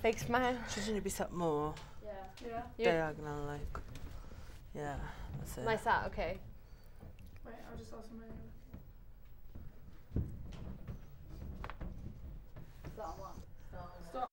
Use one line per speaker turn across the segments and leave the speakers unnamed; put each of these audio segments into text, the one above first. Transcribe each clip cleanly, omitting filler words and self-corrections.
Fake smile.
Shouldn't it be something more diagonal, like? Yeah, that's it.
My sat, okay.
Wait, I'll just ask somebody.
Stop one.
Stop.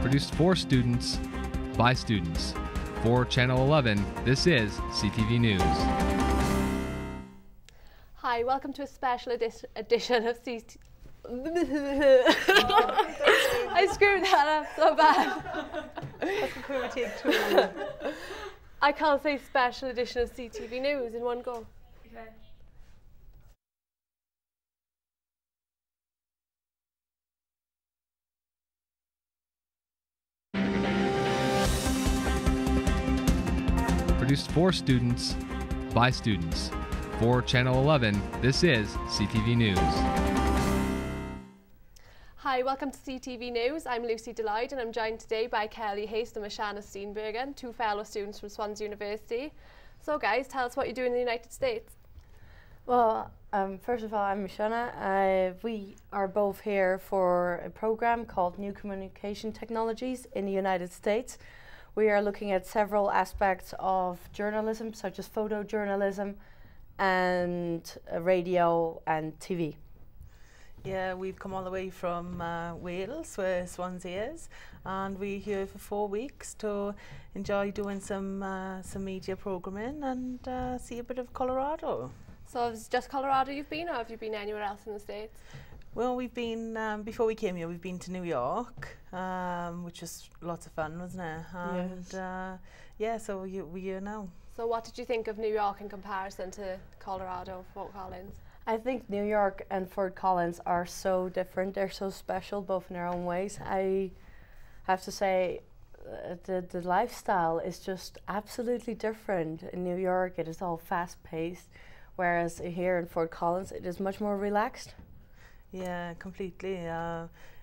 Produced for students, by students. For Channel 11, this is CTV News.
Hi, welcome to a special edition of CTV. I screwed that up so bad. I can't say special edition of CTV News in one go.
Okay.
Produced for students, by students. For Channel 11, this is CTV News.
Hi, welcome to CTV News. I'm Lucy Deloyd and I'm joined today by Kellie and Michanne Steenbergen, two fellow students from Swansea University. So guys, tell us what you do in the United States.
Well, first of all, I'm Michanne. We are both here for a program called New Communication Technologies in the United States. We are looking at several aspects of journalism, such as photojournalism and radio and TV.
Yeah, we've come all the way from Wales, where Swansea is, and we're here for 4 weeks to enjoy doing some media programming and see a bit of Colorado.
So is it just Colorado you've been, or have you been anywhere else in the States?
Well, we've been, before we came here, we've been to New York, which was lots of fun, wasn't it? And
Yes.
yeah, so we're here now.
So what did you think of New York in comparison to Colorado, Fort Collins?
I think New York and Fort Collins are so different. They're so special, both in their own ways. I have to say, the lifestyle is just absolutely different. In New York, it is all fast-paced, whereas here in Fort Collins, it is much more relaxed.
Yeah, completely.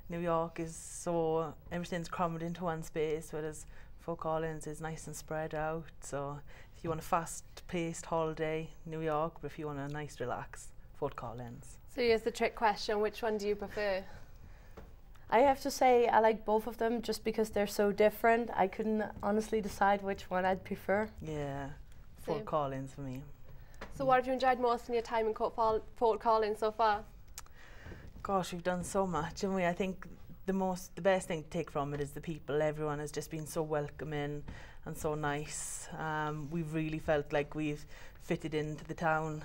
New York is so, everything's crammed into one space, whereas Fort Collins is nice and spread out. So if you want a fast-paced holiday, New York, but if you want a nice relax, Fort Collins.
So here's the trick question, which one do you prefer?
I have to say I like both of them just because they're so different. I couldn't honestly decide which one I'd prefer.
Yeah, Fort
Same.
Collins for me.
So what have you enjoyed most in your time in Fort Collins so far?
Gosh, we've done so much, and I think the best thing to take from it is the people. Everyone has just been so welcoming and so nice. We've really felt like we've fitted into the town.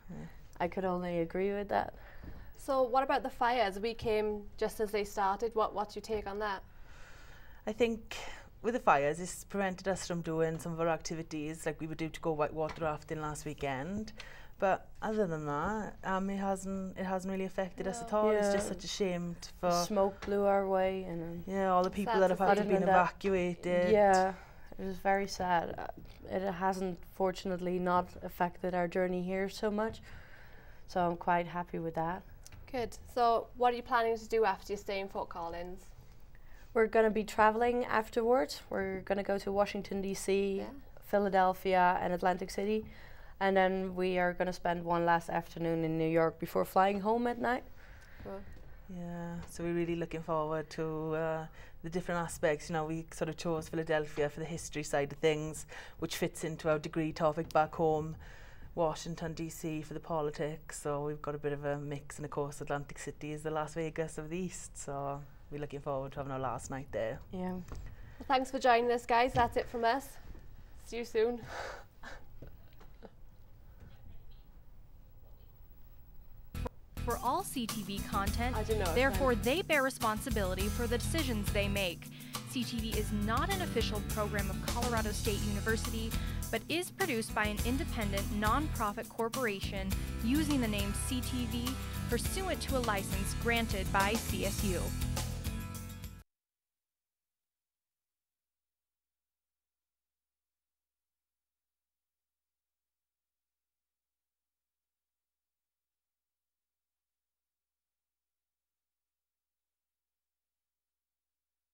Yeah.
I could only agree with that.
So what about the fires? We came just as they started. What's your take on that?
I think with the fires, it's prevented us from doing some of our activities, like we were due to go whitewater rafting last weekend. But other than that, it hasn't really affected us at all. It's just such a shame for
Smoke blew our way, and
yeah, all the people
Sad
that
to
have had to
see.
be evacuated.
yeah, it was very sad. It hasn't, fortunately, not affected our journey here so much. So I'm quite happy with that.
Good. So what are you planning to do after you stay in Fort Collins?
We're going to be traveling afterwards. We're going to go to Washington, D.C.,
Yeah.
Philadelphia, and Atlantic City. And then we are going to spend one last afternoon in New York before flying home at night.
Cool.
Yeah, so we're really looking forward to the different aspects. You know, we sort of chose Philadelphia for the history side of things, which fits into our degree topic back home. Washington, D.C. for the politics, so we've got a bit of a mix, and of course Atlantic City is the Las Vegas of the East, so we're looking forward to having our last night there.
Yeah.
Well, thanks for joining us, guys. That's it from us. See you soon.
For all CTV content,
I don't know.
therefore they bear responsibility for the decisions they make. CTV is not an official program of Colorado State University, but is produced by an independent, non-profit corporation using the name CTV pursuant to a license granted by CSU.